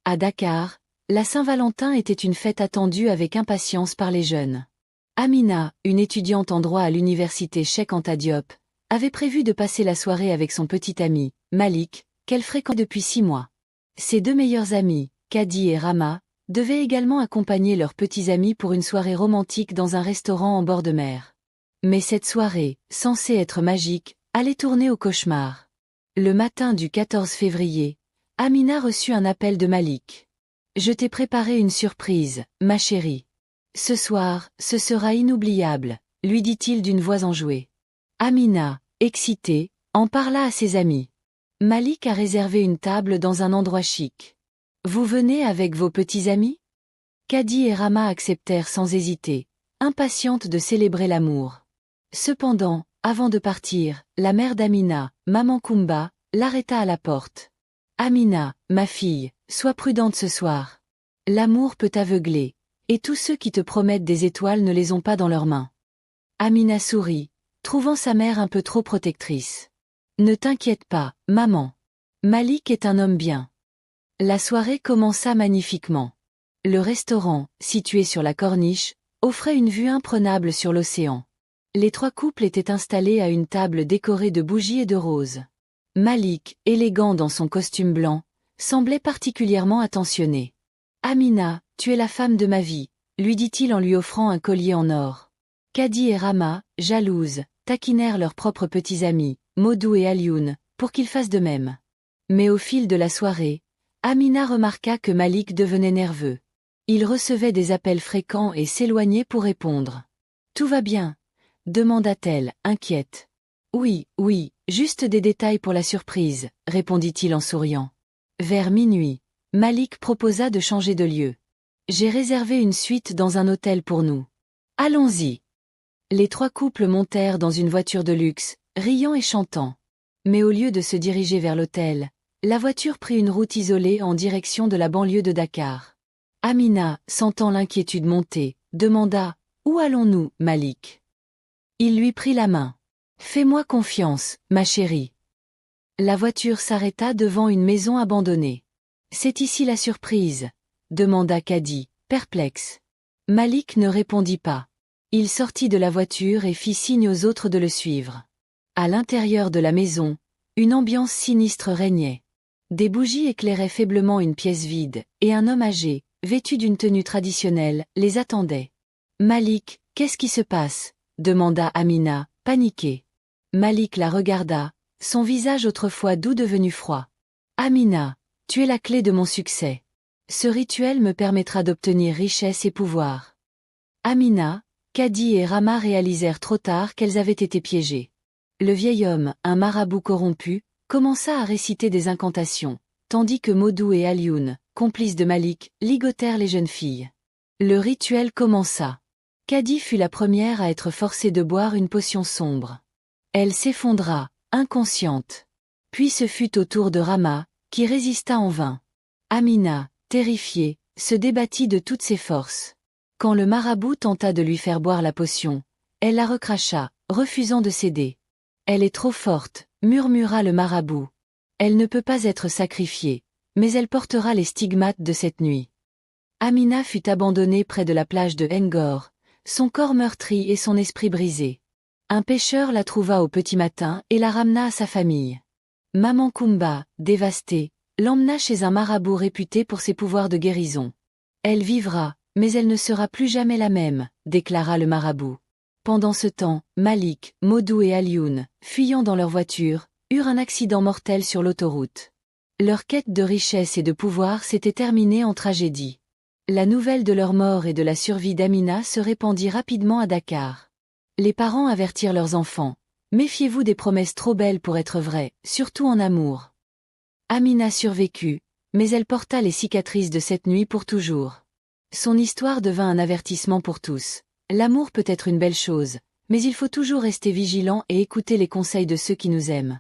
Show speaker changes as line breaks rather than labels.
À Dakar, la Saint-Valentin était une fête attendue avec impatience par les jeunes. Amina, une étudiante en droit à l'université Cheikh Anta Diop, avait prévu de passer la soirée avec son petit ami, Malik, qu'elle fréquente depuis 6 mois. Ses 2 meilleurs amis, Kadi et Rama, devaient également accompagner leurs petits amis pour une soirée romantique dans un restaurant en bord de mer. Mais cette soirée, censée être magique, allait tourner au cauchemar. Le matin du 14 février, Amina reçut un appel de Malik. « Je t'ai préparé une surprise, ma chérie. Ce soir, ce sera inoubliable », lui dit-il d'une voix enjouée. Amina, excitée, en parla à ses amis. Malik a réservé une table dans un endroit chic. « Vous venez avec vos petits amis ?» Kadi et Rama acceptèrent sans hésiter, impatientes de célébrer l'amour. Cependant, avant de partir, la mère d'Amina, Maman Kumba, l'arrêta à la porte. « Amina, ma fille, sois prudente ce soir. L'amour peut aveugler, et tous ceux qui te promettent des étoiles ne les ont pas dans leurs mains. » Amina sourit, trouvant sa mère un peu trop protectrice. « Ne t'inquiète pas, maman. Malik est un homme bien. » La soirée commença magnifiquement. Le restaurant, situé sur la corniche, offrait une vue imprenable sur l'océan. Les 3 couples étaient installés à une table décorée de bougies et de roses. Malik, élégant dans son costume blanc, semblait particulièrement attentionné. « Amina, tu es la femme de ma vie », lui dit-il en lui offrant un collier en or. Kadi et Rama, jalouses, taquinèrent leurs propres petits amis, Modou et Alioune, pour qu'ils fassent de même. Mais au fil de la soirée, Amina remarqua que Malik devenait nerveux. Il recevait des appels fréquents et s'éloignait pour répondre. « Tout va bien ?» demanda-t-elle, inquiète. « Oui, oui, juste des détails pour la surprise », répondit-il en souriant. Vers minuit, Malik proposa de changer de lieu. « J'ai réservé une suite dans un hôtel pour nous. Allons-y. » Les 3 couples montèrent dans une voiture de luxe, riant et chantant. Mais au lieu de se diriger vers l'hôtel, la voiture prit une route isolée en direction de la banlieue de Dakar. Amina, sentant l'inquiétude monter, demanda « Où allons-nous, Malik ?» Il lui prit la main. « Fais-moi confiance, ma chérie. » La voiture s'arrêta devant une maison abandonnée. « C'est ici la surprise ?» demanda Kadi, perplexe. Malik ne répondit pas. Il sortit de la voiture et fit signe aux autres de le suivre. À l'intérieur de la maison, une ambiance sinistre régnait. Des bougies éclairaient faiblement une pièce vide, et un homme âgé, vêtu d'une tenue traditionnelle, les attendait. « Malik, qu'est-ce qui se passe ?» demanda Amina, paniquée. Malik la regarda, son visage autrefois doux devenu froid. « Amina, tu es la clé de mon succès. Ce rituel me permettra d'obtenir richesse et pouvoir. » Amina, Kadi et Rama réalisèrent trop tard qu'elles avaient été piégées. Le vieil homme, un marabout corrompu, commença à réciter des incantations, tandis que Modou et Alioune, complices de Malik, ligotèrent les jeunes filles. Le rituel commença. Kadi fut la première à être forcée de boire une potion sombre. Elle s'effondra, inconsciente. Puis ce fut au tour de Rama, qui résista en vain. Amina, terrifiée, se débattit de toutes ses forces. Quand le marabout tenta de lui faire boire la potion, elle la recracha, refusant de céder. « Elle est trop forte », murmura le marabout. « Elle ne peut pas être sacrifiée, mais elle portera les stigmates de cette nuit. » Amina fut abandonnée près de la plage de Ngor, son corps meurtri et son esprit brisé. Un pêcheur la trouva au petit matin et la ramena à sa famille. Maman Kumba, dévastée, l'emmena chez un marabout réputé pour ses pouvoirs de guérison. « Elle vivra, mais elle ne sera plus jamais la même », déclara le marabout. Pendant ce temps, Malik, Modou et Alioune, fuyant dans leur voiture, eurent un accident mortel sur l'autoroute. Leur quête de richesse et de pouvoir s'était terminée en tragédie. La nouvelle de leur mort et de la survie d'Amina se répandit rapidement à Dakar. Les parents avertirent leurs enfants. « Méfiez-vous des promesses trop belles pour être vraies, surtout en amour. » Amina survécut, mais elle porta les cicatrices de cette nuit pour toujours. Son histoire devint un avertissement pour tous. L'amour peut être une belle chose, mais il faut toujours rester vigilant et écouter les conseils de ceux qui nous aiment.